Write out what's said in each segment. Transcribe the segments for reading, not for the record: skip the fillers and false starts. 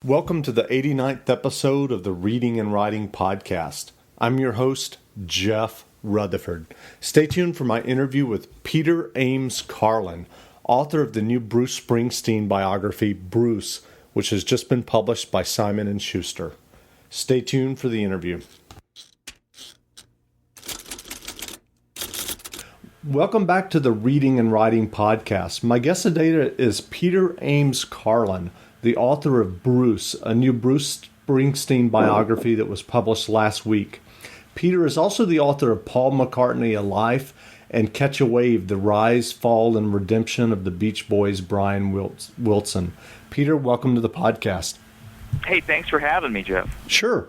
Welcome to the 89th episode of the Reading and Writing Podcast. I'm your host, Jeff Rutherford. Stay tuned for my interview with Peter Ames Carlin, author of the new Bruce Springsteen biography, Bruce, which has just been published by Simon & Schuster. Stay tuned for the interview. Welcome back to the Reading and Writing Podcast. My guest today is Peter Ames Carlin, the author of Bruce, a new Bruce Springsteen biography that was published last week. Peter is also the author of Paul McCartney, A Life, and Catch a Wave, The Rise, Fall, and Redemption of the Beach Boys' Brian Wilson. Peter, welcome to the podcast. Hey, thanks for having me, Jeff. Sure.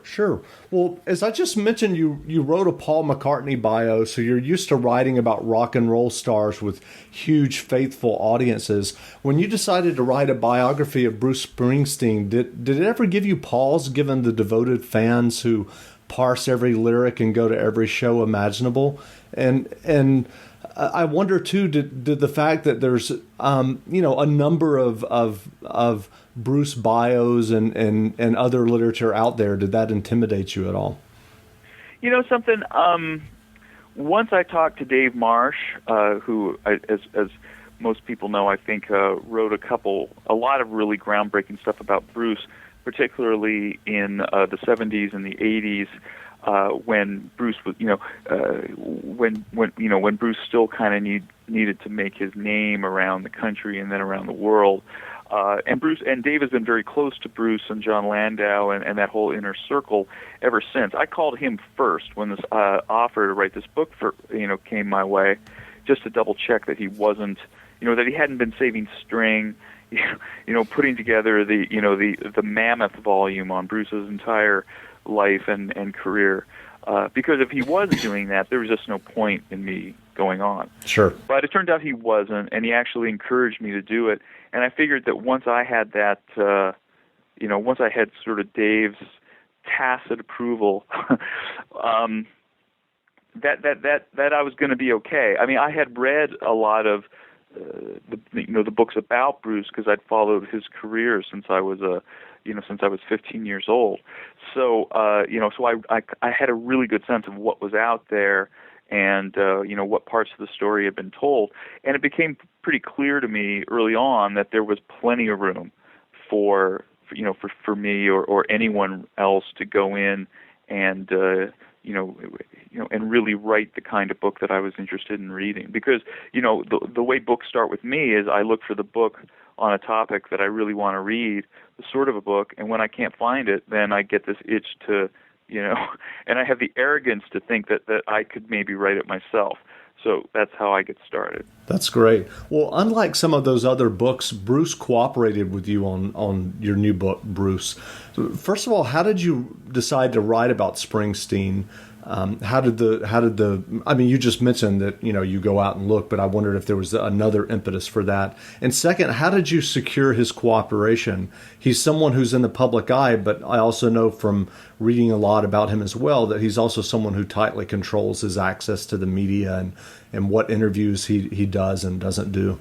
Well, as I just mentioned, you wrote a Paul McCartney bio, so you're used to writing about rock and roll stars with huge, faithful audiences. When you decided to write a biography of Bruce Springsteen, did it ever give you pause, given the devoted fans who parse every lyric and go to every show imaginable? And I wonder too, did the fact that there's a number of Bruce bios and other literature out there, did that intimidate you at all? You know something? Once I talked to Dave Marsh, who, as most people know, I think wrote a lot of really groundbreaking stuff about Bruce, particularly in the 70s and the 80s. When Bruce was, when Bruce still kind of needed to make his name around the country and then around the world, and Dave has been very close to Bruce and John Landau and that whole inner circle ever since. I called him first when this offer to write this book came my way, just to double check that he wasn't, that he hadn't been saving string, putting together the mammoth volume on Bruce's entire life and career, because if he was doing that, there was just no point in me going on. Sure. But it turned out he wasn't, and he actually encouraged me to do it. And I figured that once I had that, once I had sort of Dave's tacit approval, that I was going to be okay. I mean, I had read a lot of the books about Bruce because I'd followed his career since I was 15 years old. So, so I had a really good sense of what was out there and, what parts of the story had been told. And it became pretty clear to me early on that there was plenty of room for me or anyone else to go in and, and really write the kind of book that I was interested in reading. Because, the way books start with me is I look for the book on a topic that I really want to read, the sort of a book, and when I can't find it, then I get this itch to, and I have the arrogance to think that I could maybe write it myself. So that's how I get started. That's great. Well, unlike some of those other books, Bruce cooperated with you on your new book, Bruce. First of all, how did you decide to write about Springsteen? You just mentioned that, you go out and look, but I wondered if there was another impetus for that. And second, how did you secure his cooperation? He's someone who's in the public eye, but I also know from reading a lot about him as well that he's also someone who tightly controls his access to the media and what interviews he does and doesn't do.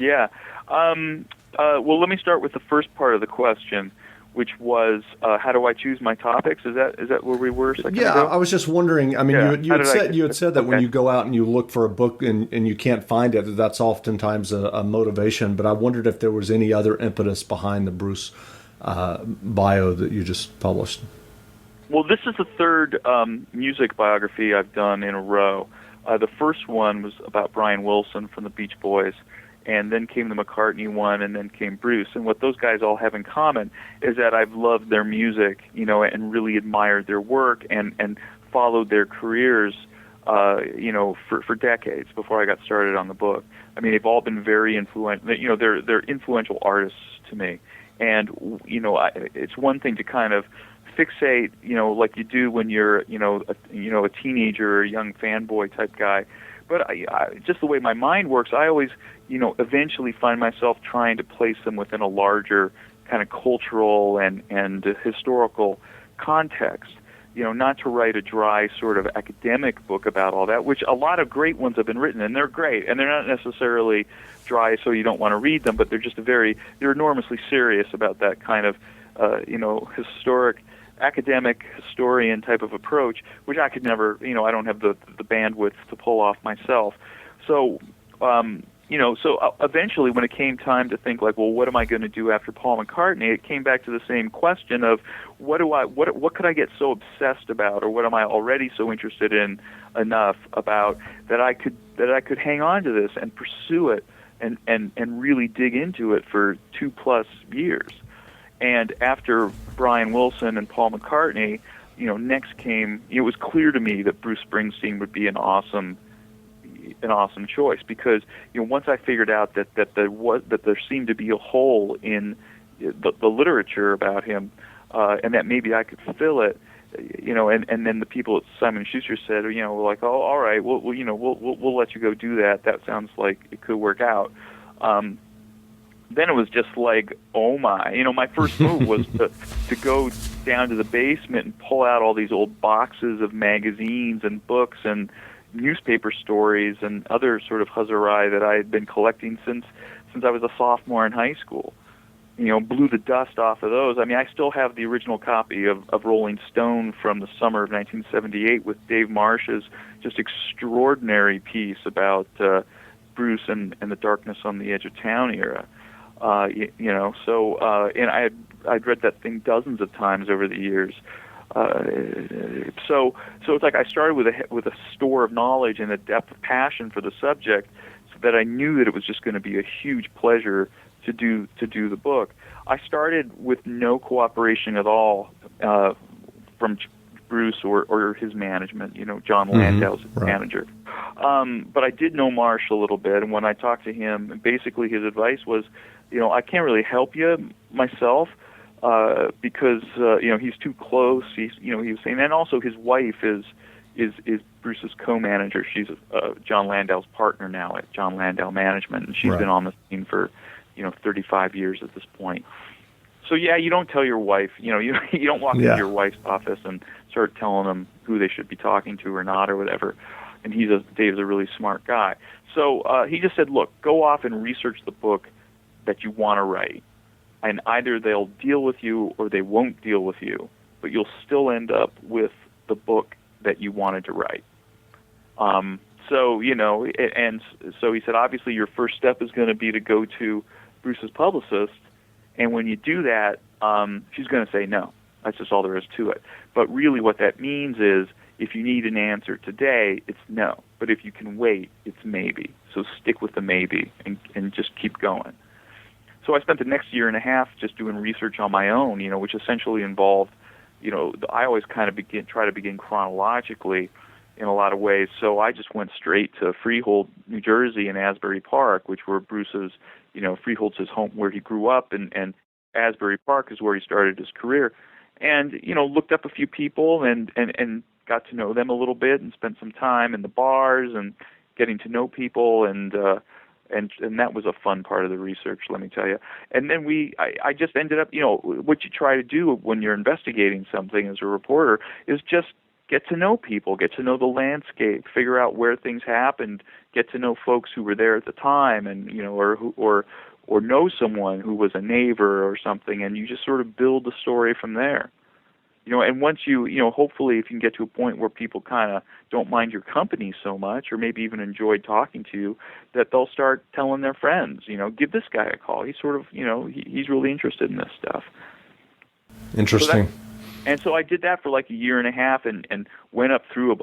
Yeah. Well, let me start with the first part of the question, which was, how do I choose my topics? Is that where we were? I was just wondering. I mean, you had said that when you go out and you look for a book and you can't find it, that's oftentimes a motivation. But I wondered if there was any other impetus behind the Bruce bio that you just published. Well, this is the third music biography I've done in a row. The first one was about Brian Wilson from the Beach Boys, and then came the McCartney one, and then came Bruce. And what those guys all have in common is that I've loved their music, and really admired their work and followed their careers, for decades before I got started on the book. I mean, they've all been very influential. They're influential artists to me. And, it's one thing to kind of fixate, like you do when you're, a teenager or a young fanboy type guy. But I just the way my mind works, I always, eventually find myself trying to place them within a larger kind of cultural and historical context. Not to write a dry sort of academic book about all that, which a lot of great ones have been written, and they're great, and they're not necessarily dry so you don't want to read them, but they're enormously serious about that kind of historic academic historian type of approach, which I could never, I don't have the bandwidth to pull off myself. So, eventually when it came time to think like, well, what am I going to do after Paul McCartney? It came back to the same question of what could I get so obsessed about, or what am I already so interested in enough about that I could hang on to this and pursue it and really dig into it for 2+ years. And after Brian Wilson and Paul McCartney, next came, it was clear to me that Bruce Springsteen would be an awesome choice, because once I figured out that there seemed to be a hole in the literature about him, and that maybe I could fill it, and then the people at Simon & Schuster said, like, oh, all right, we'll let you go do that. That sounds like it could work out. Then it was just like, oh my, my first move was to go down to the basement and pull out all these old boxes of magazines and books and newspaper stories and other sort of huzzarai that I had been collecting since I was a sophomore in high school. Blew the dust off of those. I mean, I still have the original copy of Rolling Stone from the summer of 1978 with Dave Marsh's just extraordinary piece about Bruce and the Darkness on the Edge of Town era. And I'd read that thing dozens of times over the years. So it's like I started with a store of knowledge and a depth of passion for the subject, so that I knew that it was just going to be a huge pleasure to do the book. I started with no cooperation at all from Bruce or his management. John Landau's manager. But I did know Marsh a little bit, and when I talked to him, basically his advice was, I can't really help you myself. Because he's too close. He was saying, and also his wife is Bruce's co-manager. She's John Landau's partner now at John Landau Management, and she's been on the scene for 35 years at this point. So yeah, you don't tell your wife. You don't walk into your wife's office and start telling them who they should be talking to or not or whatever. And Dave's a really smart guy. So he just said, look, go off and research the book that you want to write. And either they'll deal with you or they won't deal with you, but you'll still end up with the book that you wanted to write. And so he said, obviously your first step is going to be to go to Bruce's publicist, and when you do that, she's going to say no. That's just all there is to it. But really what that means is, if you need an answer today, it's no. But if you can wait, it's maybe. So stick with the maybe and just keep going. So I spent the next year and a half just doing research on my own, which essentially involved, I always kind of try to begin chronologically in a lot of ways. So I just went straight to Freehold, New Jersey, and Asbury Park, which were Bruce's, Freehold's his home where he grew up, and Asbury Park is where he started his career. And, looked up a few people and got to know them a little bit and spent some time in the bars and getting to know people, and that was a fun part of the research, let me tell you. And then I just ended up, what you try to do when you're investigating something as a reporter is just get to know people, get to know the landscape, figure out where things happened, get to know folks who were there at the time, and or know someone who was a neighbor or something, and you just sort of build the story from there. And once hopefully if you can get to a point where people kind of don't mind your company so much, or maybe even enjoy talking to you, that they'll start telling their friends, give this guy a call. He's sort of, he's really interested in this stuff. Interesting. So I did that for like a year and a half, and went up through,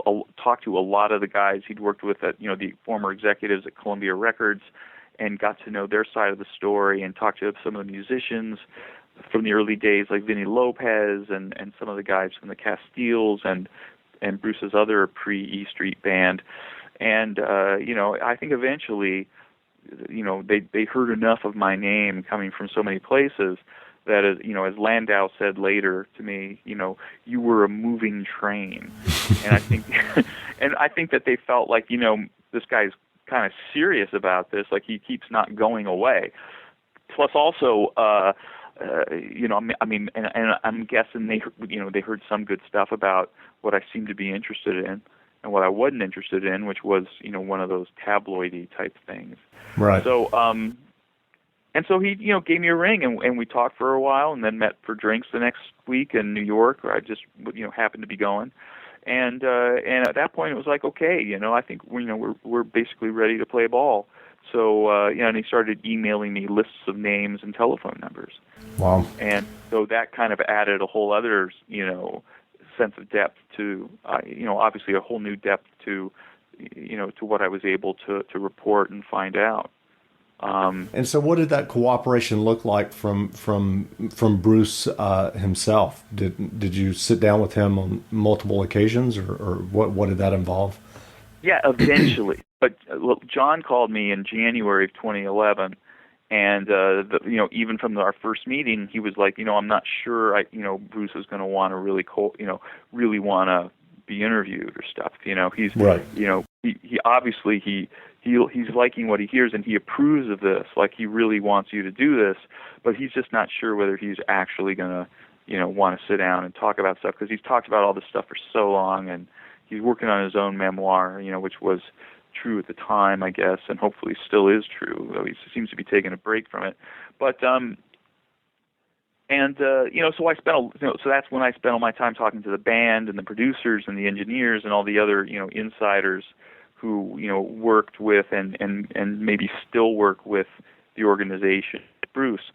talked to a lot of the guys he'd worked with at, the former executives at Columbia Records, and got to know their side of the story, and talked to some of the musicians from the early days, like Vinny Lopez and some of the guys from the Castiles and Bruce's other pre-E Street band. And, I think eventually, they heard enough of my name coming from so many places that, as Landau said later to me, you were a moving train. And I think that they felt like, this guy's kind of serious about this, like he keeps not going away. Plus also, and I'm guessing they heard some good stuff about what I seemed to be interested in and what I wasn't interested in, which was, one of those tabloidy type things. Right. So, And so he, gave me a ring, and we talked for a while, and then met for drinks the next week in New York, where I just, happened to be going. And at that point, it was like, okay, I think we're basically ready to play ball. So and he started emailing me lists of names and telephone numbers. Wow. And so that kind of added a whole other, sense of depth to, obviously a whole new depth to, to what I was able to report and find out. And so, what did that cooperation look like from Bruce himself? Did you sit down with him on multiple occasions, or what did that involve? Yeah, eventually. But look, John called me in January of 2011, and even from our first meeting, he was like, I'm not sure, Bruce is going to want to really want to be interviewed or stuff. He's right. He obviously he's liking what he hears, and he approves of this. Like, he really wants you to do this, but he's just not sure whether he's actually going to, want to sit down and talk about stuff, because he's talked about all this stuff for so long, and he's working on his own memoir, which was true at the time, I guess, and hopefully still is true, though he seems to be taking a break from it. But so I spent, so that's when I spent all my time talking to the band and the producers and the engineers and all the other, insiders who, worked with and maybe still work with the organization. Bruce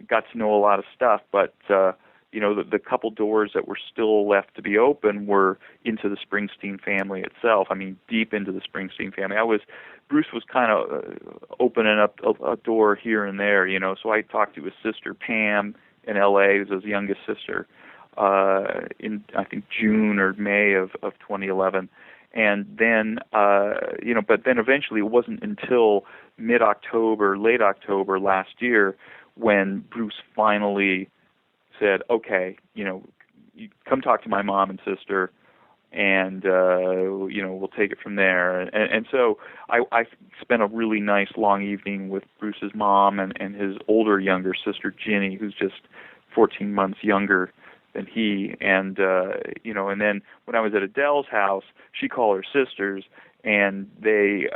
got to know a lot of stuff, but the couple doors that were still left to be open were into the Springsteen family itself. I mean, deep into the Springsteen family. Bruce was kind of opening up a door here and there, so I talked to his sister Pam in L.A., who's his youngest sister, in, I think, June or May of 2011. And then, but then eventually it wasn't until mid-October, late October last year when Bruce finally said, okay, you come talk to my mom and sister, and, we'll take it from there. And so I spent a really nice long evening with Bruce's mom and his younger sister, Ginny, who's just 14 months younger than he. And, and then when I was at Adele's house, she called her sisters, and they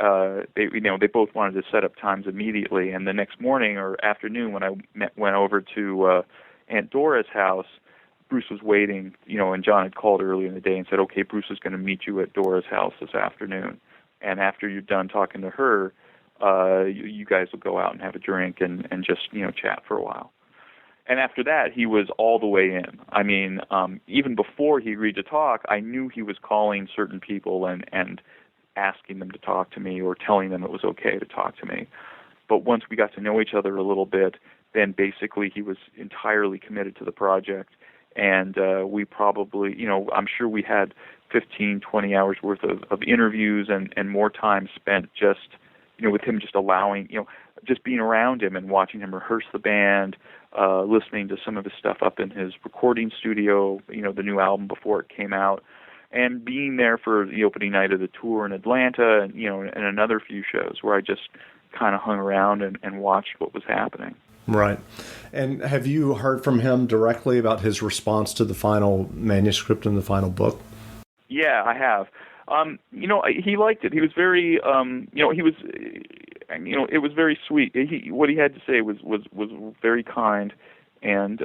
both wanted to set up times immediately. And the next morning or afternoon when I went over to Aunt Dora's house, Bruce was waiting, and John had called earlier in the day and said, okay, Bruce is going to meet you at Dora's house this afternoon. And after you're done talking to her, you guys will go out and have a drink and just, chat for a while. And after that, he was all the way in. I mean, even before he agreed to talk, I knew he was calling certain people and asking them to talk to me or telling them it was okay to talk to me. But once we got to know each other a little bit, then basically he was entirely committed to the project. And we probably, I'm sure we had 15, 20 hours worth of interviews and more time spent just, with him just allowing, just being around him and watching him rehearse the band, listening to some of his stuff up in his recording studio, the new album before it came out, and being there for the opening night of the tour in Atlanta and, and another few shows where I just kind of hung around and watched what was happening. Right. And have you heard from him directly about his response to the final manuscript and the final book? Yeah, I have. He liked it. He was very, it was very sweet. What he had to say was very kind, and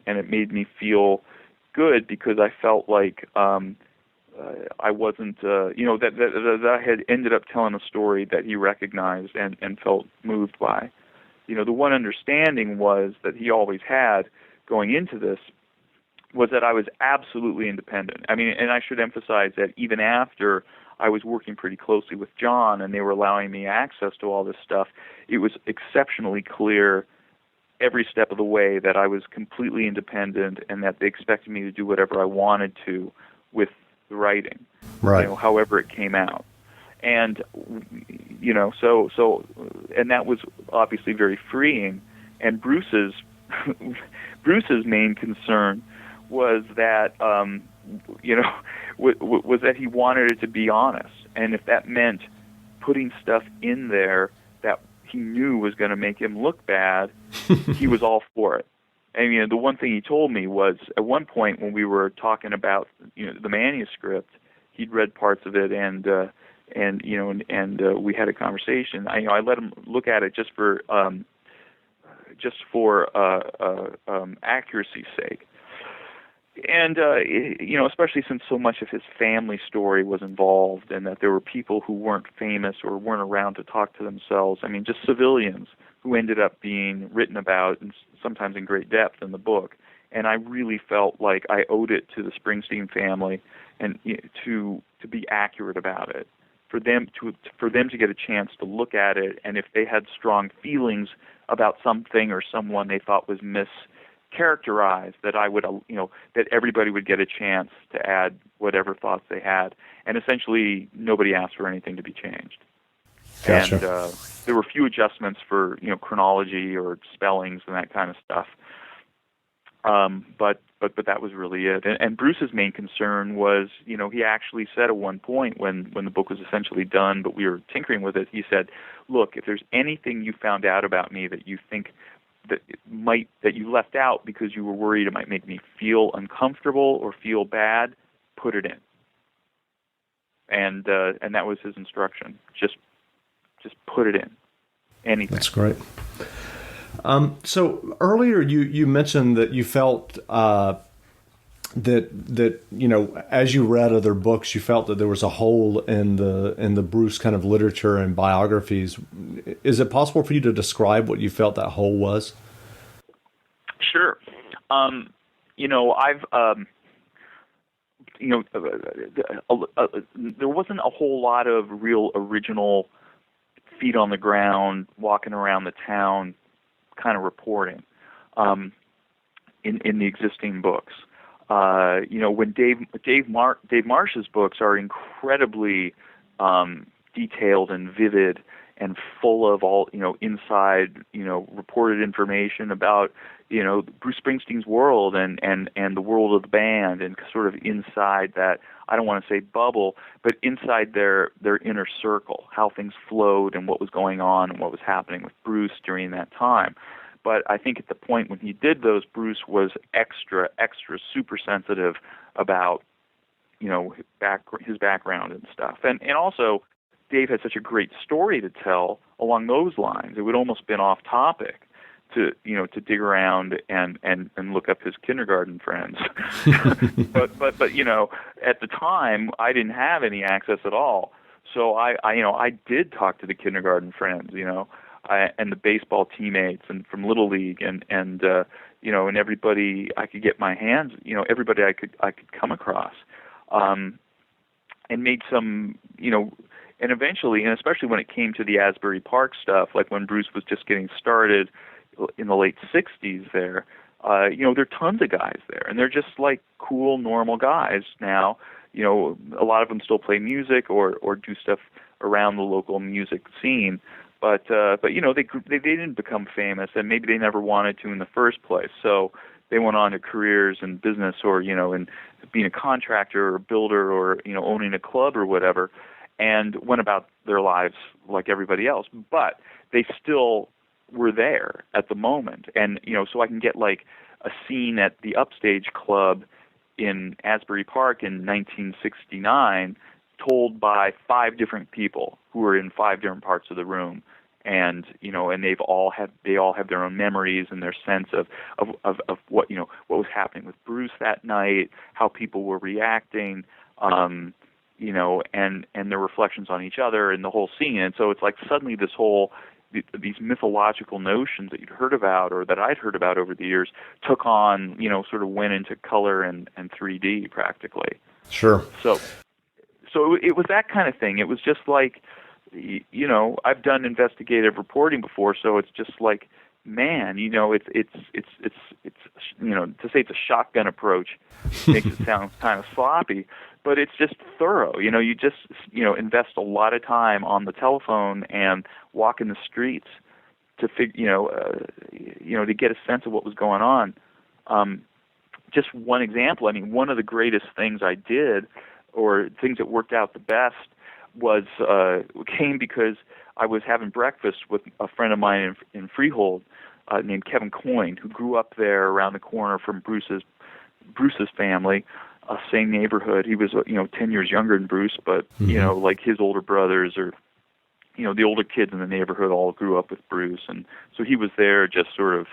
it made me feel good because I felt like I wasn't, that I had ended up telling a story that he recognized and felt moved by. The one understanding was that he always had going into this was that I was absolutely independent. I mean, and I should emphasize that even after I was working pretty closely with John and they were allowing me access to all this stuff, it was exceptionally clear every step of the way that I was completely independent and that they expected me to do whatever I wanted to with the writing, right? However it came out. And, and that was obviously very freeing. And Bruce's main concern was that, was that he wanted it to be honest. And if that meant putting stuff in there that he knew was going to make him look bad, he was all for it. And, the one thing he told me was at one point when we were talking about, the manuscript, he'd read parts of it and we had a conversation. I let him look at it just for just for accuracy's sake. And, especially since so much of his family story was involved and that there were people who weren't famous or weren't around to talk to themselves. I mean, just civilians who ended up being written about, and sometimes in great depth in the book. And I really felt like I owed it to the Springsteen family and to be accurate about it, for them to get a chance to look at it, and if they had strong feelings about something or someone they thought was mischaracterized, that I would, that everybody would get a chance to add whatever thoughts they had. And essentially, nobody asked for anything to be changed. Gotcha. And there were few adjustments for chronology or spellings and that kind of stuff. But that was really it. And Bruce's main concern was, he actually said at one point when the book was essentially done, but we were tinkering with it, he said, "Look, if there's anything you found out about me that you think that you left out because you were worried it might make me feel uncomfortable or feel bad, put it in." And that was his instruction. Just put it in. Anything. That's great. So earlier you mentioned that you felt that as you read other books, you felt that there was a hole in the Bruce kind of literature and biographies. Is it possible for you to describe what you felt that hole was? Sure. I've there wasn't a whole lot of real original feet on the ground, walking around the town kind of reporting in the existing books. When Dave Marsh's books are incredibly detailed and vivid and full of all inside reported information about Bruce Springsteen's world and the world of the band, and sort of inside that, I don't want to say bubble, but inside their inner circle, how things flowed and what was going on and what was happening with Bruce during that time. But I think at the point when he did those, Bruce was extra super sensitive about his background and stuff. And also, Dave had such a great story to tell along those lines. It would almost been off topic to dig around and look up his kindergarten friends. but at the time I didn't have any access at all. So I did talk to the kindergarten friends, and the baseball teammates and from Little League and everybody I could get my hands, everybody I could come across, and made some, and eventually, and especially when it came to the Asbury Park stuff, like when Bruce was just getting started in the late 60s there, there are tons of guys there, and they're just like cool, normal guys now. A lot of them still play music or do stuff around the local music scene, but they didn't become famous, and maybe they never wanted to in the first place. So they went on to careers in business or in being a contractor or a builder or owning a club or whatever, and went about their lives like everybody else. But they still were there at the moment, and so I can get like a scene at the Upstage Club in Asbury Park in 1969 told by 5 different people who were in 5 different parts of the room, and and they all have their own memories and their sense of what what was happening with Bruce that night, how people were reacting, and their reflections on each other and the whole scene. And so it's like suddenly these mythological notions that you'd heard about or that I'd heard about over the years took on, sort of went into color and 3D practically. Sure. So it was that kind of thing. It was just like, I've done investigative reporting before, so it's just like, man, it's to say it's a shotgun approach makes it sound kind of sloppy, but it's just thorough. You just invest a lot of time on the telephone and walk in the streets to to get a sense of what was going on. Just one example. I mean, one of the greatest things I did, or things that worked out the best, came because I was having breakfast with a friend of mine in Freehold named Kevin Coyne, who grew up there around the corner from Bruce's family, same neighborhood. He was 10 years younger than Bruce, but like his older brothers or the older kids in the neighborhood all grew up with Bruce, and so he was there just sort of,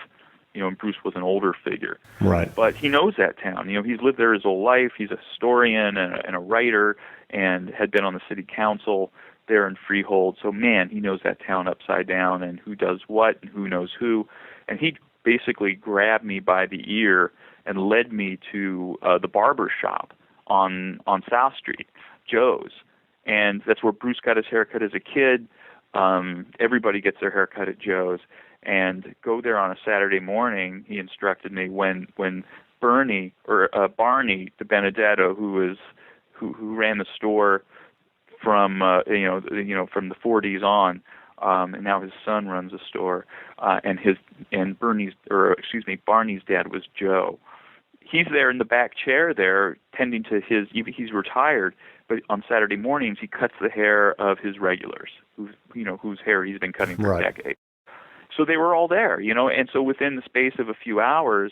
and Bruce was an older figure. Right. But he knows that town. He's lived there his whole life. He's a historian and a writer, and had been on the city council there in Freehold. So, man, he knows that town upside down, and who does what and who knows who. And he basically grabbed me by the ear and led me to the barber shop on South Street, Joe's. And that's where Bruce got his haircut as a kid. Everybody gets their haircut at Joe's. And go there on a Saturday morning, he instructed me, when Barney DiBenedetto, who ran the store from from the 40s on, and now his son runs the store, and Barney's dad was Joe. He's there in the back chair there, tending to he's retired, but on Saturday mornings he cuts the hair of his regulars, whose hair he's been cutting for decades. So they were all there, and so within the space of a few hours,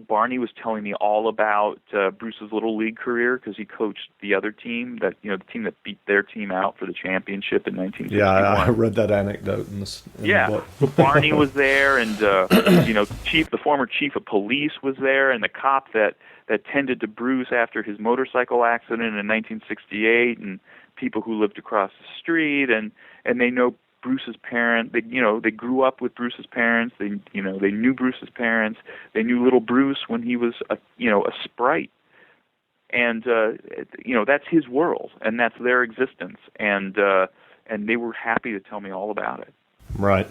Barney was telling me all about Bruce's Little League career, because he coached the other team, the team that beat their team out for the championship in 1961. Yeah, I read that anecdote in the book. So Barney was there, and the former chief of police was there, and the cop that tended to Bruce after his motorcycle accident in 1968, and people who lived across the street, and they know Bruce's parents. They grew up with Bruce's parents. They knew Bruce's parents. They knew little Bruce when he was a sprite, and that's his world, and that's their existence, and they were happy to tell me all about it. Right.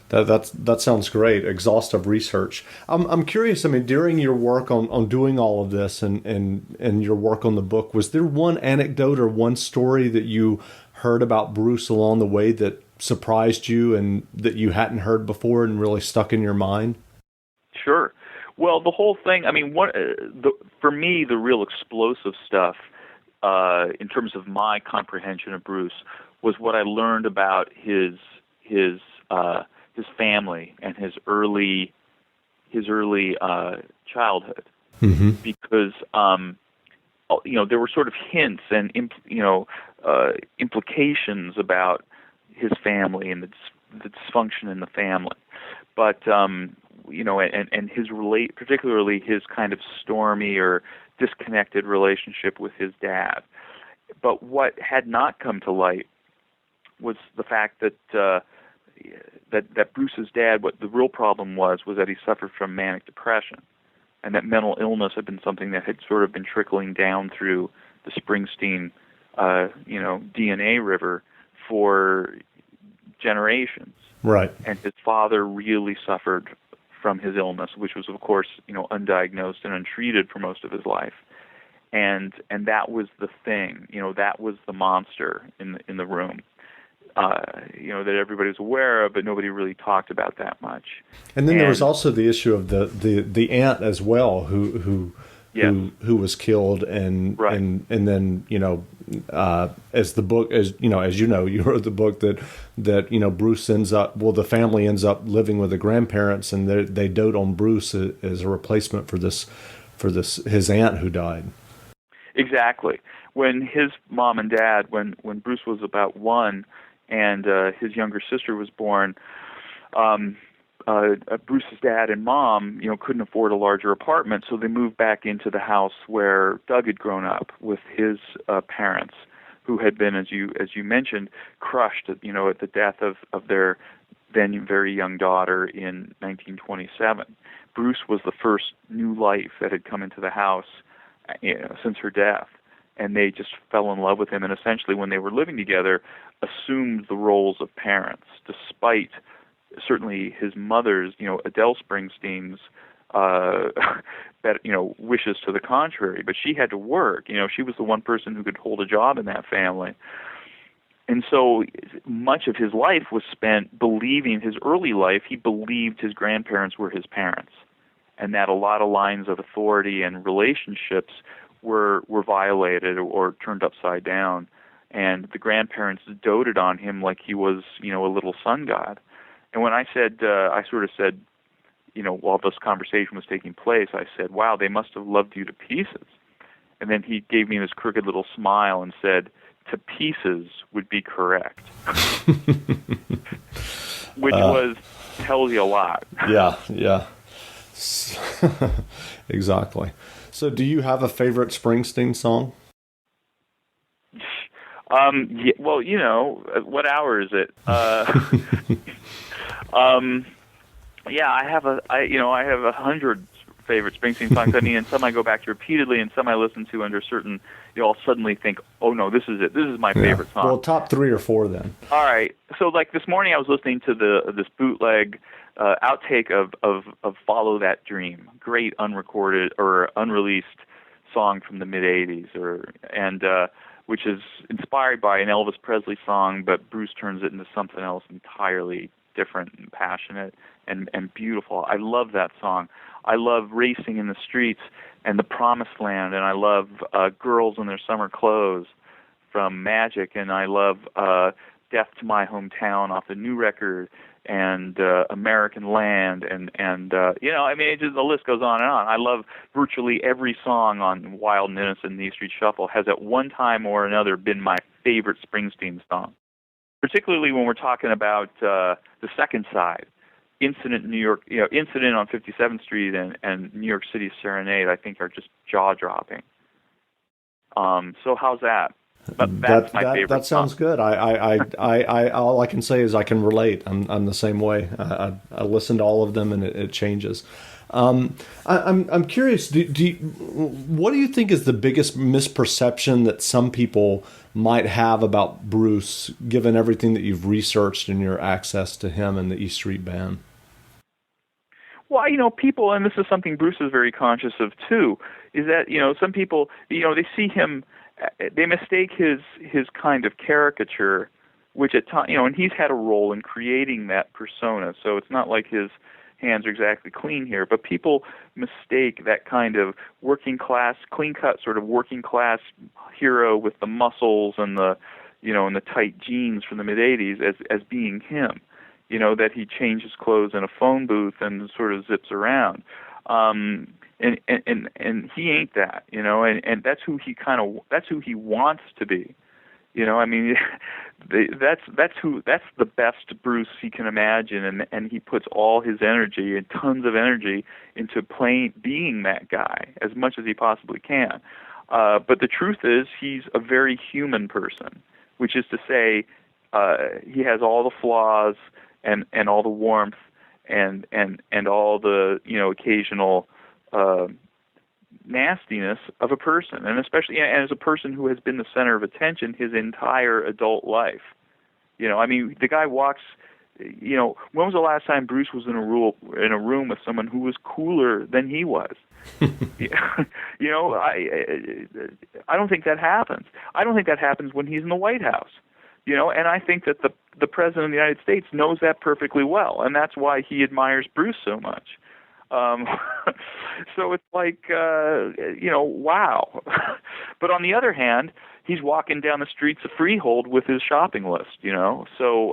That sounds great. Exhaustive research. I'm curious. I mean, during your work on doing all of this and your work on the book, was there one anecdote or one story that you heard about Bruce along the way that surprised you and that you hadn't heard before and really stuck in your mind? Sure. Well, the whole thing, I mean, for me, the real explosive stuff in terms of my comprehension of Bruce was what I learned about his family and his early childhood. Mm-hmm. Because there were sort of hints and implications about his family and the dysfunction in the family, but and his particularly his kind of stormy or disconnected relationship with his dad. But what had not come to light was the fact that that Bruce's dad, what the real problem was that he suffered from manic depression, and that mental illness had been something that had sort of been trickling down through the Springsteen DNA river for generations. Right. And his father really suffered from his illness, which was, of course, undiagnosed and untreated for most of his life. And that was the thing, that was the monster in the room, that everybody was aware of, but nobody really talked about that much. And then there was also the issue of the aunt as well, who was killed, and right. and then as the book, you wrote the book that Bruce ends up, the family ends up living with the grandparents, and they dote on Bruce as a replacement for his aunt who died. Exactly. When his mom and dad, when Bruce was about 1 and his younger sister was born, Bruce's dad and mom, couldn't afford a larger apartment, so they moved back into the house where Doug had grown up with his parents, who had been, as you mentioned, crushed, at the death of their then very young daughter in 1927. Bruce was the first new life that had come into the house, since her death, and they just fell in love with him, and essentially, when they were living together, assumed the roles of parents, despite certainly his mother's, Adele Springsteen's, wishes to the contrary. But she had to work. She was the one person who could hold a job in that family. And so much of his life was spent believing, his early life, he believed his grandparents were his parents, and that a lot of lines of authority and relationships were violated or turned upside down. And the grandparents doted on him like he was, a little sun god. And when I said, while this conversation was taking place, I said, wow, they must have loved you to pieces. And then he gave me this crooked little smile and said, to Pieces would be correct, which tells you a lot. Yeah. Exactly. So do you have a favorite Springsteen song? Yeah, well, what hour is it? Yeah, I have 100 favorite Springsteen songs. I mean, and some I go back to repeatedly, and some I listen to under certain. I'll suddenly think, oh no, this is it. This is my favorite song. Well, top 3 or 4 then. All right. So like this morning, I was listening to this bootleg outtake of "Follow That Dream," great unrecorded or unreleased song from the mid '80s, which is inspired by an Elvis Presley song, but Bruce turns it into something else entirely different and passionate and beautiful. I love that song. I love Racing in the Streets and The Promised Land, and I love Girls in Their Summer Clothes from Magic, and I love Death to My Hometown off the new record, and American Land, and I mean, the list goes on and on. I love virtually every song on Wild and Innocent and the E Street Shuffle has at one time or another been my favorite Springsteen song, particularly when we're talking about the second side. Incident in New York, Incident on 57th Street and New York City Serenade, I think are just jaw-dropping. So how's that? That's my favorite. That sounds song. good. I all I can say is I can relate. I'm the same way. I listen to all of them and it changes. I'm curious. What do you think is the biggest misperception that some people might have about Bruce, given everything that you've researched and your access to him and the E Street Band? Well, people, and this is something Bruce is very conscious of too, is that some people, they see him, they mistake his kind of caricature, which at times, and he's had a role in creating that persona. So it's not like his hands are exactly clean here, but people mistake that kind of working class, clean cut sort of working class hero with the muscles and the, and the tight jeans from the mid '80s as being him. That he changes clothes in a phone booth and sort of zips around. And he ain't that, and that's who he wants to be. I mean, that's the best Bruce he can imagine, and he puts all his energy and tons of energy into being that guy as much as he possibly can. But the truth is, he's a very human person, which is to say, he has all the flaws and all the warmth and all the occasional nastiness of a person, and especially as a person who has been the center of attention his entire adult life. I mean, the guy walks. When was the last time Bruce was in a room with someone who was cooler than he was? I don't think that happens. I don't think that happens when he's in the White House. And I think that the President of the United States knows that perfectly well, and that's why he admires Bruce so much. So it's like, wow. But on the other hand, he's walking down the streets of Freehold with his shopping list, so,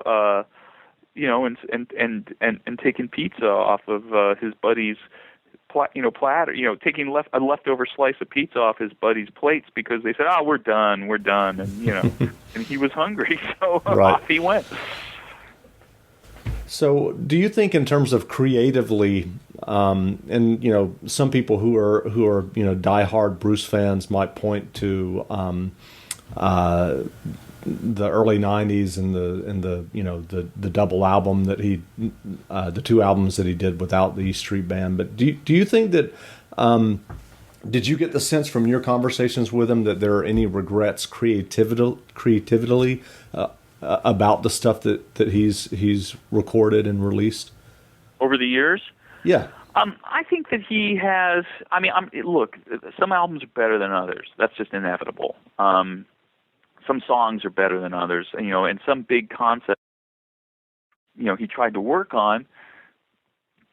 and taking pizza off of his buddy's platter, taking a leftover slice of pizza off his buddy's plates because they said, "Oh, we're done," and and he was hungry, so right. Off he went. So, do you think, in terms of creatively, and some people who are diehard Bruce fans might point to the early '90s and the double album that the 2 albums that he did without the E Street Band. But do you think that did you get the sense from your conversations with him that there are any regrets creatively about the stuff that he's recorded and released over the years? Yeah. I think that he has. I mean, look, some albums are better than others. That's just inevitable. Some songs are better than others, and some big concept, he tried to work on,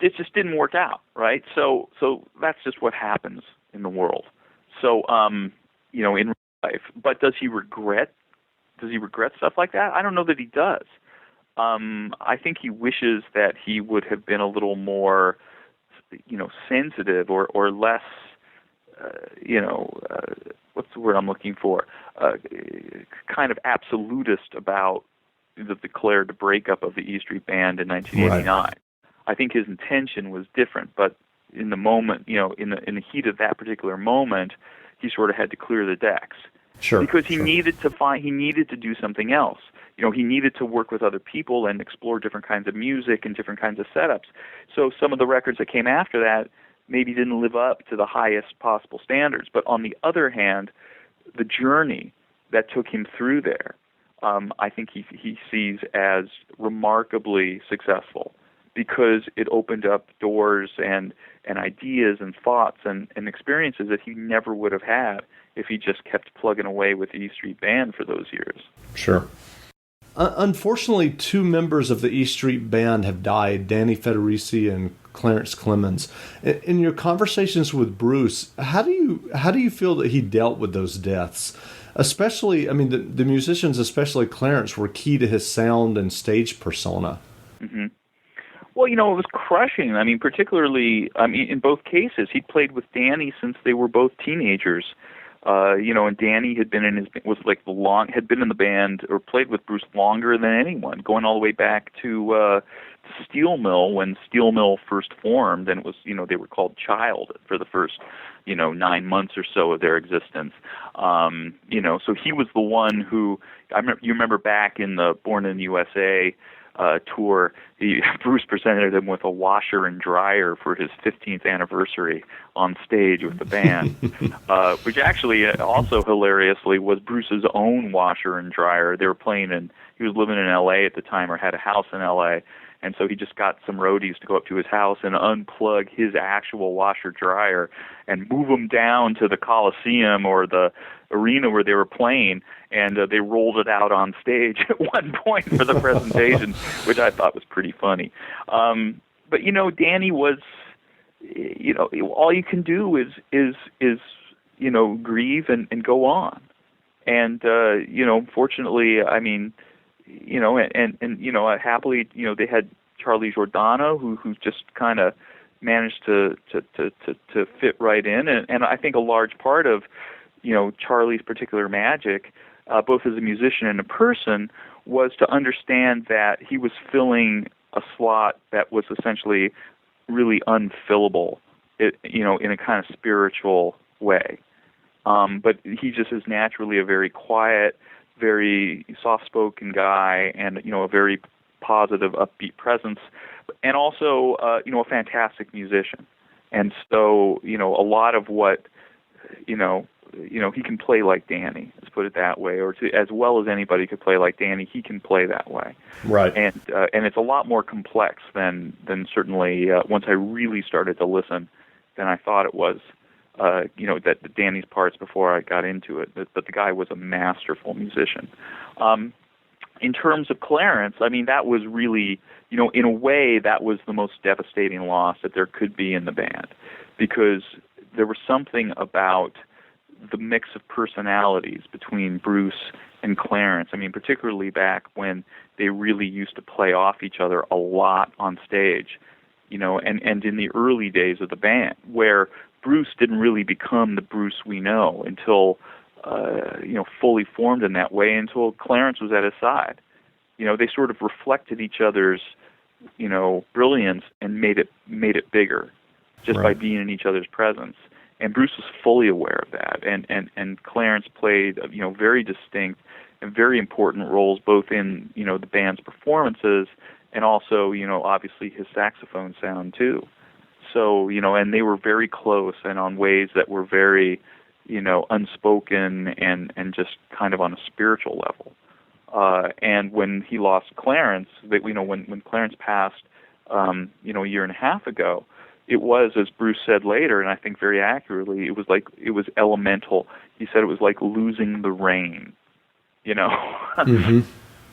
it just didn't work out, right? So that's just what happens in the world. So, in real life. But does he regret stuff like that? I don't know that he does. I think he wishes that he would have been a little more, sensitive or less, what's the word I'm looking for? Kind of absolutist about the declared breakup of the E Street Band in 1989. Right. I think his intention was different, but in the moment, in the heat of that particular moment, he sort of had to clear the decks. Sure. Because he needed to do something else. He needed to work with other people and explore different kinds of music and different kinds of setups. So some of the records that came after that maybe didn't live up to the highest possible standards. But on the other hand, the journey that took him through there, I think he sees as remarkably successful, because it opened up doors and ideas and thoughts and experiences that he never would have had if he just kept plugging away with the E Street Band for those years. Sure. Unfortunately, two members of the E Street Band have died, Danny Federici and Clarence Clemens. In your conversations with Bruce, how do you feel that he dealt with those deaths? Especially, I mean, the musicians, especially Clarence, were key to his sound and stage persona. Mm-hmm. Well, it was crushing. I mean, particularly, in both cases, he played with Danny since they were both teenagers. And Danny had been in the band or played with Bruce longer than anyone, going all the way back to Steel Mill, when Steel Mill first formed, and it was, they were called Child for the first, 9 months or so of their existence. So he was the one who, you remember back in the Born in the USA tour, Bruce presented him with a washer and dryer for his 15th anniversary on stage with the band, which actually also hilariously was Bruce's own washer and dryer. They were playing he was living in L.A. at the time, or had a house in L.A., and so he just got some roadies to go up to his house and unplug his actual washer dryer and move them down to the Coliseum or the arena where they were playing, and they rolled it out on stage at one point for the presentation, which I thought was pretty funny. But Danny was, all you can do is grieve and go on. And fortunately, I mean, happily, they had Charlie Giordano, who just kind of managed to fit right in, and I think a large part of Charlie's particular magic, both as a musician and a person, was to understand that he was filling a slot that was essentially really unfillable, in a kind of spiritual way. But he just is naturally a very quiet, very soft-spoken guy, and a very positive, upbeat presence, and also a fantastic musician. And so a lot of what he can play like Danny, let's put it that way, or as well as anybody could play like Danny, he can play that way. Right. And it's a lot more complex than certainly once I really started to listen than I thought it was. That Danny's parts before I got into it, but the guy was a masterful musician. In terms of Clarence, I mean, that was really, in a way, that was the most devastating loss that there could be in the band, because there was something about the mix of personalities between Bruce and Clarence. I mean, particularly back when they really used to play off each other a lot on stage, and in the early days of the band, where Bruce didn't really become the Bruce we know until, fully formed in that way, until Clarence was at his side. They sort of reflected each other's, brilliance and made it bigger just by being in each other's presence. And Bruce was fully aware of that. And Clarence played, very distinct and very important roles, both in, the band's performances and also, obviously his saxophone sound too. So, and they were very close and on ways that were very, unspoken and just kind of on a spiritual level. And when he lost Clarence, when Clarence passed, a year and a half ago, it was, as Bruce said later, and I think very accurately, it was elemental. He said it was like losing the rain, Mm-hmm.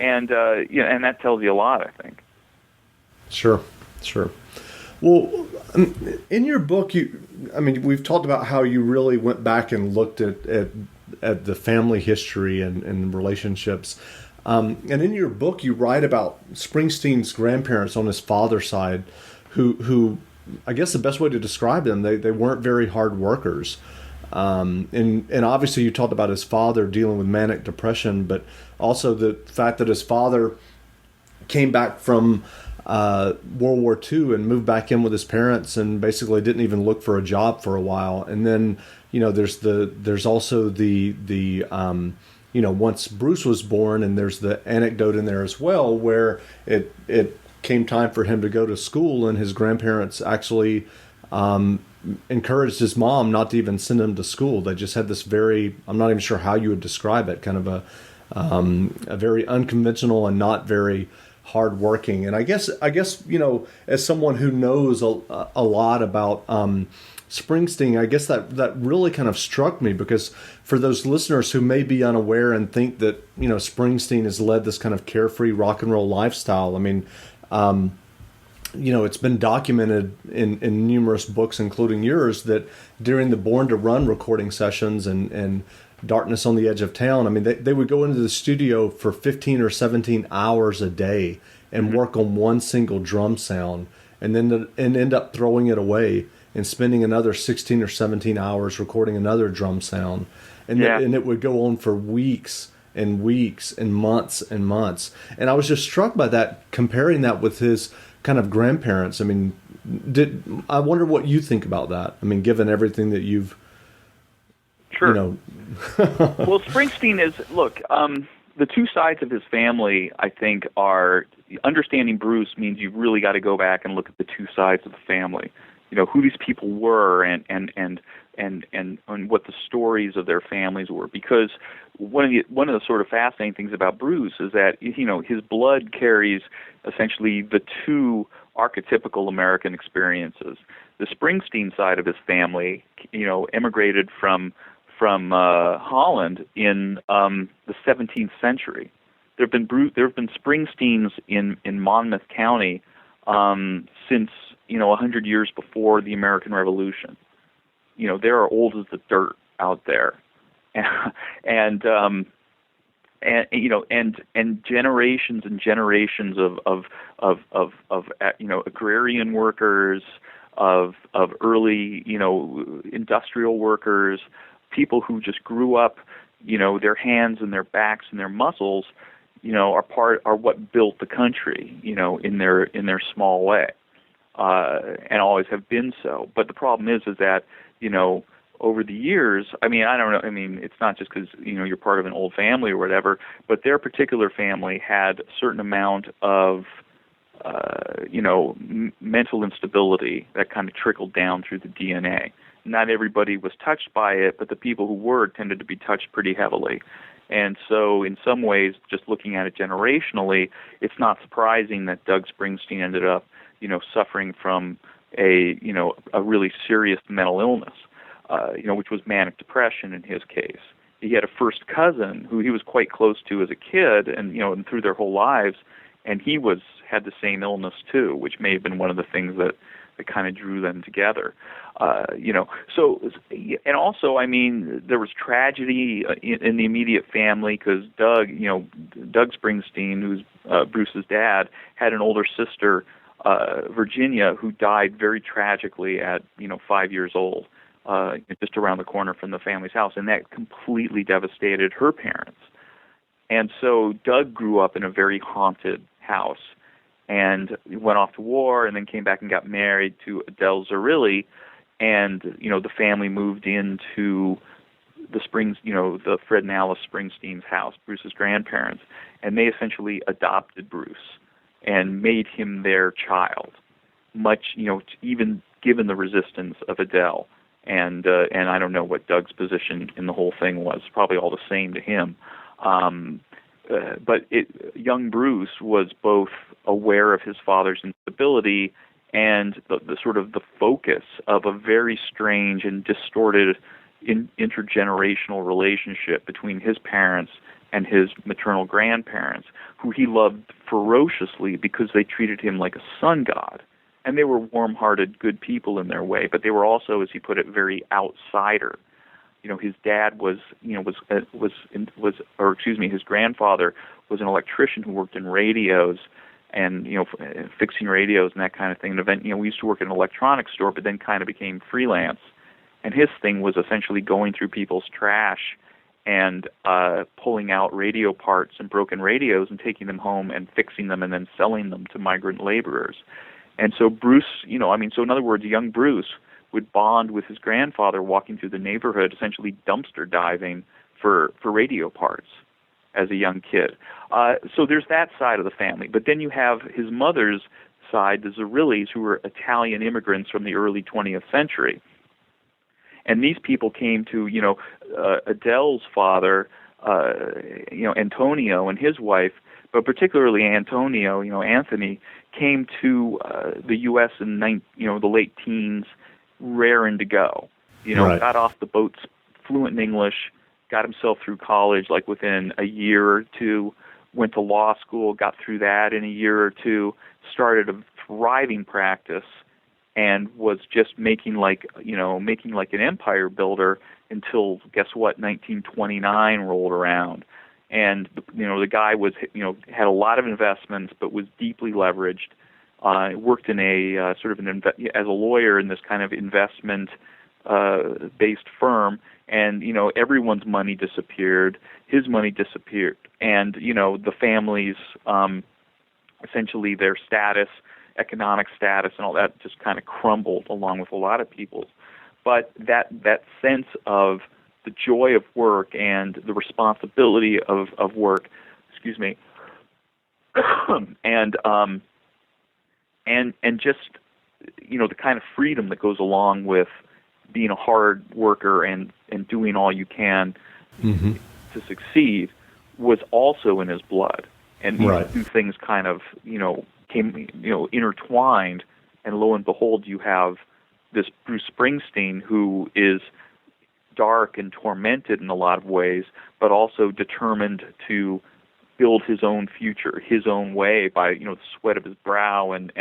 And and that tells you a lot, I think. Sure. Well, in your book, we've talked about how you really went back and looked at the family history and relationships. And in your book, you write about Springsteen's grandparents on his father's side, who I guess the best way to describe them, they weren't very hard workers. And obviously you talked about his father dealing with manic depression, but also the fact that his father came back from World War II and moved back in with his parents and basically didn't even look for a job for a while. And then, there's also the once Bruce was born, and there's the anecdote in there as well where it came time for him to go to school, and his grandparents actually encouraged his mom not to even send him to school. They just had this very, I'm not even sure how you would describe it, kind of a very unconventional and not very hardworking. And I guess as someone who knows a lot about Springsteen, I guess that really kind of struck me, because for those listeners who may be unaware and think that Springsteen has led this kind of carefree rock and roll lifestyle, I mean, it's been documented in numerous books, including yours, that during the Born to Run recording sessions and Darkness on the Edge of Town, I mean, they would go into the studio for 15 or 17 hours a day and work on one single drum sound, and then end up throwing it away and spending another 16 or 17 hours recording another drum sound. And it would go on for weeks and weeks and months and months. And I was just struck by that, comparing that with his kind of grandparents. I mean, I wonder what you think about that. I mean, given everything that you've, Sure. Well, Springsteen is, look, the two sides of his family, I think, are, understanding Bruce means you've really got to go back and look at the two sides of the family. Who these people were and what the stories of their families were. Because one of the sort of fascinating things about Bruce is that, his blood carries essentially the two archetypical American experiences. The Springsteen side of his family, emigrated from Holland in the 17th century. There have been Springsteens in Monmouth County since 100 years before the American Revolution. They're old as the dirt out there, and generations and generations of agrarian workers, of early industrial workers, people who just grew up, their hands and their backs and their muscles, are what built the country, in their small way, and always have been so. But the problem is that, over the years, I mean, I don't know, I mean, it's not just because, you're part of an old family or whatever, but their particular family had a certain amount of, mental instability that kind of trickled down through the DNA. Not everybody was touched by it, but the people who were tended to be touched pretty heavily. And so in some ways, just looking at it generationally, it's not surprising that Doug Springsteen ended up, suffering from a really serious mental illness, which was manic depression in his case. He had a first cousin who he was quite close to as a kid, and through their whole lives, and he had the same illness too, which may have been one of the things that kind of drew them together. So, and also, I mean, there was tragedy in the immediate family because Doug Springsteen, who's Bruce's dad, had an older sister, Virginia, who died very tragically at 5 years old, just around the corner from the family's house, and that completely devastated her parents. And so Doug grew up in a very haunted house, and went off to war, and then came back and got married to Adele Zarilli, and the family moved into the the Fred and Alice Springsteen's house, Bruce's grandparents, and they essentially adopted Bruce and made him their child, much even given the resistance of Adele, and I don't know what Doug's position in the whole thing was, probably all the same to him. But young Bruce was both aware of his father's instability and the sort of the focus of a very strange and distorted intergenerational relationship between his parents and his maternal grandparents, who he loved ferociously because they treated him like a sun god. And they were warm-hearted, good people in their way, but they were also, as he put it, very outsider. His dad his grandfather was an electrician who worked in radios and, fixing radios and that kind of thing. And we used to work in an electronics store, but then kind of became freelance. And his thing was essentially going through people's trash and pulling out radio parts and broken radios and taking them home and fixing them and then selling them to migrant laborers. And so Bruce, so in other words, young Bruce would bond with his grandfather walking through the neighborhood, essentially dumpster diving for radio parts as a young kid. So there's that side of the family. But then you have his mother's side, the Zerillis, who were Italian immigrants from the early 20th century. And these people came to, Adele's father, Antonio, and his wife, but particularly Antonio, Anthony, came to the U.S. in the late teens, raring to go. Right. Got off the boats fluent in English, got himself through college like within a year or two, went to law school, got through that in a year or two, started a thriving practice, and was just making like an empire builder until, guess what, 1929 rolled around. And the guy was had a lot of investments, but was deeply leveraged. Worked in a as a lawyer in this kind of investment based firm, and everyone's money disappeared. His money disappeared, and the family's essentially their status, economic status, and all that just kind of crumbled along with a lot of people's. But that sense of the joy of work and the responsibility of work, and just the kind of freedom that goes along with being a hard worker and doing all you can to succeed was also in his blood. And these two things kind of came intertwined, and lo and behold, you have this Bruce Springsteen who is dark and tormented in a lot of ways, but also determined to build his own future, his own way by the sweat of his brow and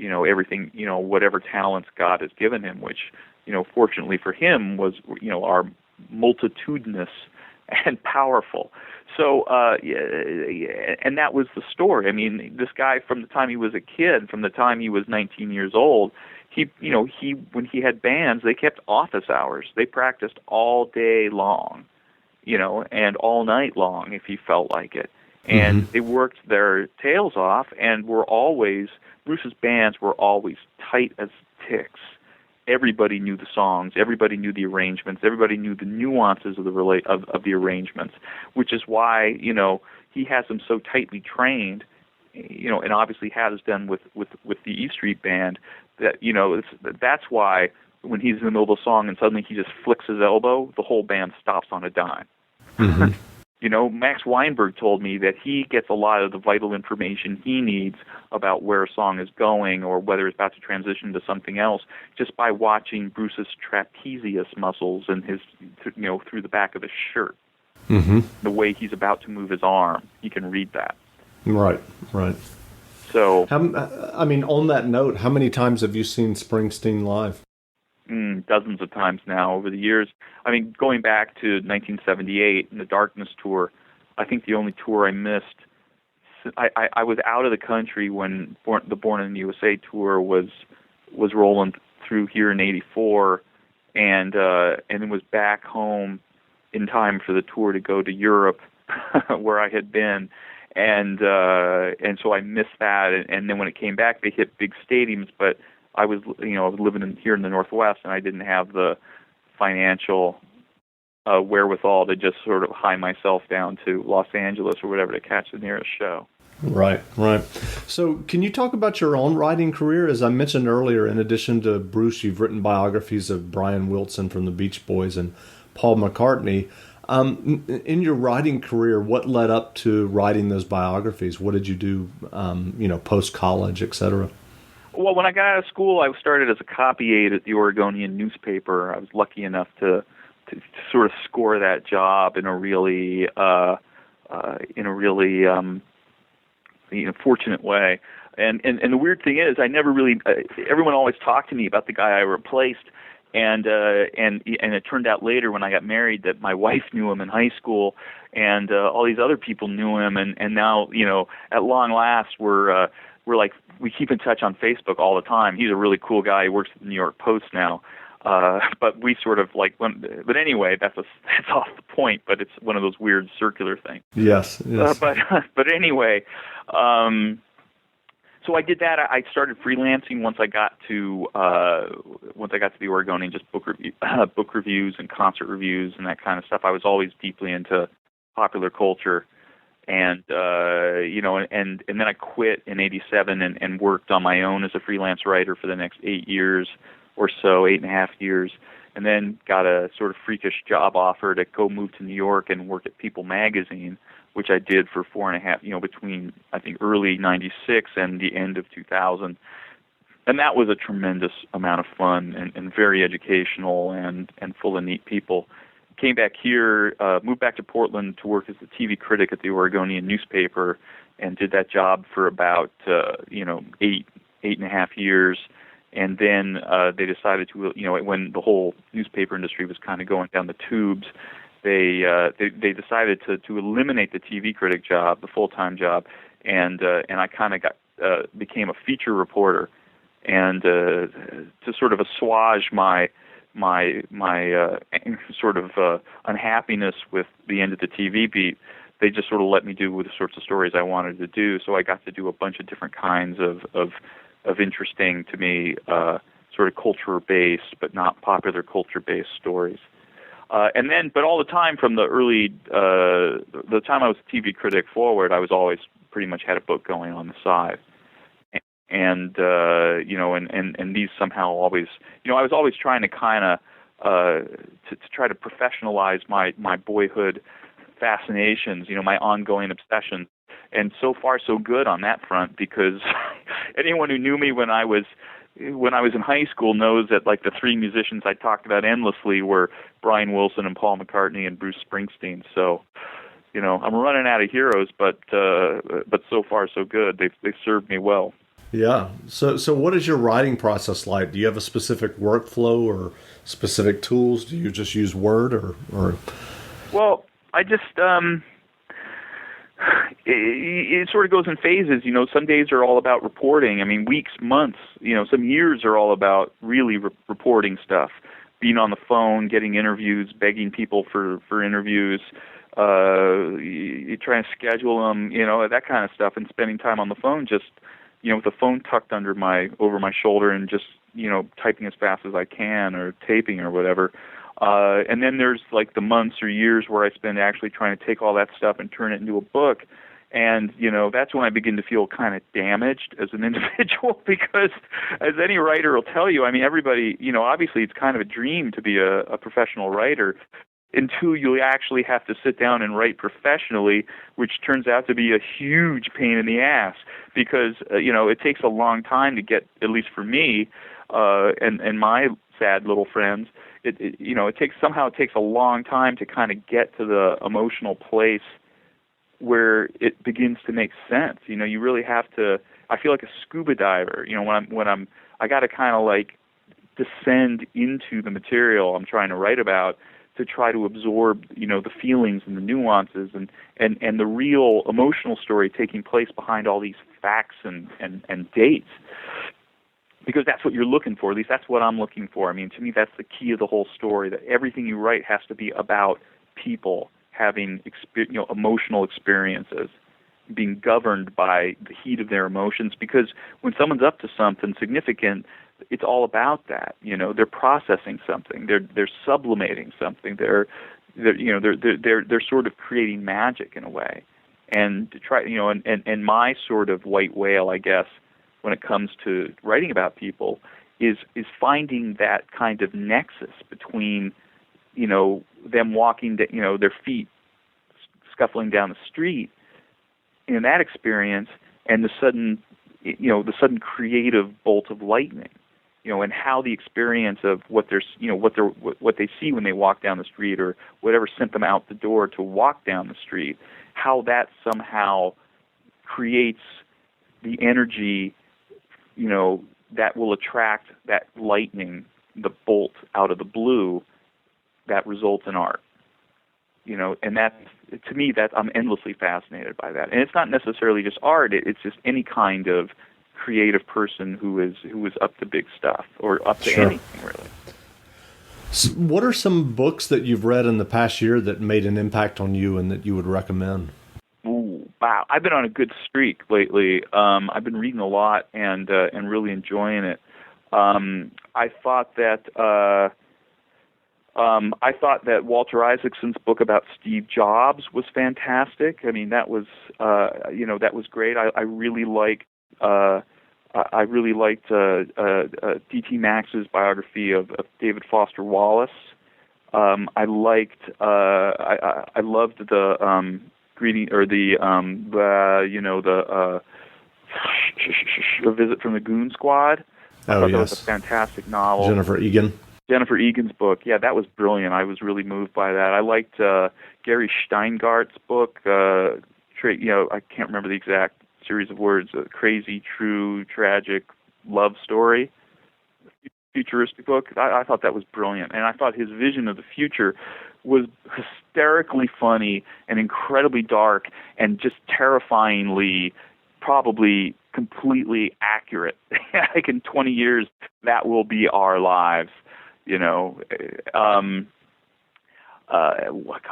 everything, whatever talents God has given him, which fortunately for him was are multitudinous and powerful. So and that was the story. I mean, this guy, from the time he was a kid, from the time he was 19 years old, he when he had bands, they kept office hours. They practiced all day long, and all night long if he felt like it. And they worked their tails off, and Bruce's bands were always tight as ticks. Everybody knew the songs, everybody knew the arrangements, everybody knew the nuances of the arrangements, which is why he has them so tightly trained, and obviously has done with the E Street Band. That that's why when he's in the middle of a song and suddenly he just flicks his elbow, the whole band stops on a dime. Max Weinberg told me that he gets a lot of the vital information he needs about where a song is going or whether it's about to transition to something else just by watching Bruce's trapezius muscles and his, through the back of his shirt. The way he's about to move his arm, he can read that. Right. So, on that note, how many times have you seen Springsteen live? Dozens of times now over the years. I mean, going back to 1978 and the Darkness tour, I think the only tour I missed, I was out of the country when the Born in the USA tour was rolling through here in '84, and then was back home in time for the tour to go to Europe, where I had been, and so I missed that. And then when it came back, they hit big stadiums, but I was living here in the Northwest, and I didn't have the financial wherewithal to just sort of hie myself down to Los Angeles or whatever to catch the nearest show. Right. So can you talk about your own writing career? As I mentioned earlier, in addition to Bruce, you've written biographies of Brian Wilson from the Beach Boys and Paul McCartney. In your writing career, what led up to writing those biographies? What did you do, post-college, et cetera? Well, when I got out of school, I started as a copy aide at the Oregonian newspaper. I was lucky enough to sort of score that job in a really fortunate way. And the weird thing is, I never really. Everyone always talked to me about the guy I replaced, and it turned out later when I got married that my wife knew him in high school, and all these other people knew him, and now at long last we're like. We keep in touch on Facebook all the time. He's a really cool guy. He works at the New York Post now. But we sort of like but anyway, that's off the point. But it's one of those weird circular things. Yes. But anyway, so I did that. I started freelancing once I got to the Oregonian, just book reviews and concert reviews and that kind of stuff. I was always deeply into popular culture, and and then I quit in '87 and worked on my own as a freelance writer for the next 8 years or so, 8.5 years, and then got a sort of freakish job offer to go move to New York and work at People magazine, which I did for 4.5, between, I think, early '96 and the end of 2000. And that was a tremendous amount of fun and very educational and full of neat people. Came back here, moved back to Portland to work as the TV critic at the Oregonian newspaper, and did that job for about, 8.5 years. And then they decided to, when the whole newspaper industry was kind of going down the tubes, they decided to eliminate the TV critic job, the full-time job, and I kind of became a feature reporter, and to sort of assuage my sort of unhappiness with the end of the TV beat, they just sort of let me do the sorts of stories I wanted to do. So I got to do a bunch of different kinds of interesting to me, sort of culture-based but not popular culture-based stories. But all the time from the early, the time I was a TV critic forward, I was always pretty much had a book going on the side. And these somehow always, I was always trying to kind of, to try to professionalize my boyhood fascinations, my ongoing obsessions. And so far so good on that front, because anyone who knew me when I was in high school knows that like the three musicians I talked about endlessly were Brian Wilson and Paul McCartney and Bruce Springsteen. So, I'm running out of heroes, but so far so good. They've served me well. Yeah. So what is your writing process like? Do you have a specific workflow or specific tools? Do you just use Word or? Well, I just it sort of goes in phases. Some days are all about reporting. I mean, weeks, months, some years are all about really reporting stuff, being on the phone, getting interviews, begging people for interviews, you trying to schedule them, that kind of stuff, and spending time on the phone just, with the phone tucked over my shoulder and just, typing as fast as I can or taping or whatever. And then there's like the months or years where I spend actually trying to take all that stuff and turn it into a book. And, that's when I begin to feel kind of damaged as an individual, because as any writer will tell you, I mean, everybody, obviously it's kind of a dream to be a professional writer until you actually have to sit down and write professionally, which turns out to be a huge pain in the ass, because, it takes a long time to get, at least for me, and my sad little friends, it takes a long time to kind of get to the emotional place where it begins to make sense. You really have to. I feel like a scuba diver. I got to kind of like descend into the material I'm trying to write about to try to absorb, the feelings and the nuances and the real emotional story taking place behind all these facts and dates. Because that's what you're looking for. At least that's what I'm looking for. I mean, to me, that's the key of the whole story, that everything you write has to be about people having emotional experiences, being governed by the heat of their emotions. Because when someone's up to something significant, it's all about that. They're processing something. They're sublimating something. They're sort of creating magic in a way. And to try, and my sort of white whale, I guess, when it comes to writing about people, is finding that kind of nexus between, them walking, their feet scuffling down the street, in that experience, and the sudden creative bolt of lightning, and how the experience of what they see when they walk down the street, or whatever sent them out the door to walk down the street, how that somehow creates the energy, that will attract that lightning, the bolt out of the blue, that results in art. And that's, to me, that I'm endlessly fascinated by that. And it's not necessarily just art; it's just any kind of creative person who is up to big stuff, or up to anything really. What are some books that you've read in the past year that made an impact on you and that you would recommend? Ooh, wow. I've been on a good streak lately. I've been reading a lot and really enjoying it. I thought that Walter Isaacson's book about Steve Jobs was fantastic. I mean, that was great. I really liked D.T. Maxx's biography of David Foster Wallace. I loved the greeting or the Visit from the Goon Squad. I thought that was a fantastic novel. Jennifer Egan's book, yeah, that was brilliant. I was really moved by that. I liked Gary Steingart's book. I can't remember the exact series of words. A crazy, true, tragic love story, futuristic book. I thought that was brilliant, and I thought his vision of the future was hysterically funny and incredibly dark and just terrifyingly, probably completely accurate. Like in 20 years, that will be our lives.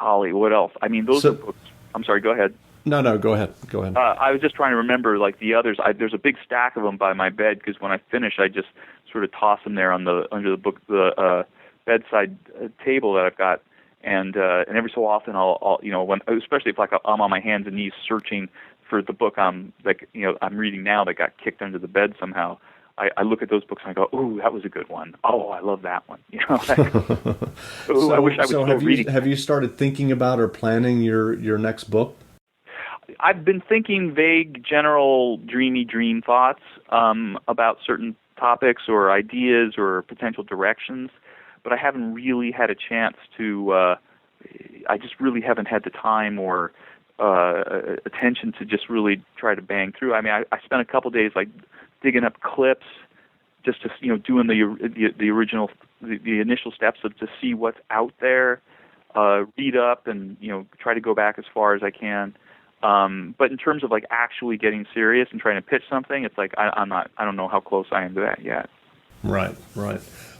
Golly, what else? I mean, those are books. I'm sorry, go ahead. No, go ahead. I was just trying to remember, like, the others. There's a big stack of them by my bed because when I finish, I just sort of toss them there under the bedside table that I've got, and every so often I'll especially if I'm on my hands and knees searching for the book I'm reading now that got kicked under the bed somehow. I look at those books and I go, "Ooh, that was a good one. Oh, I love that one." I wish I was still reading. Have you started thinking about or planning your next book? I've been thinking vague, general, dreamy dream thoughts about certain topics or ideas or potential directions, but I haven't really had a chance to. I just really haven't had the time or attention to just really try to bang through. I mean, I spent a couple days like digging up clips, just to doing the original the initial steps to see what's out there, read up and try to go back as far as I can. But in terms of like actually getting serious and trying to pitch something, it's like I don't know how close I am to that yet. Right.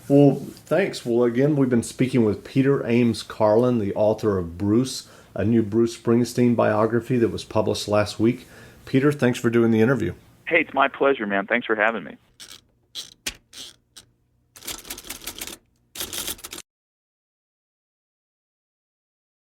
Well, thanks. Well, again, we've been speaking with Peter Ames Carlin, the author of Bruce, a new Bruce Springsteen biography that was published last week. Peter, thanks for doing the interview. Hey, it's my pleasure, man. Thanks for having me.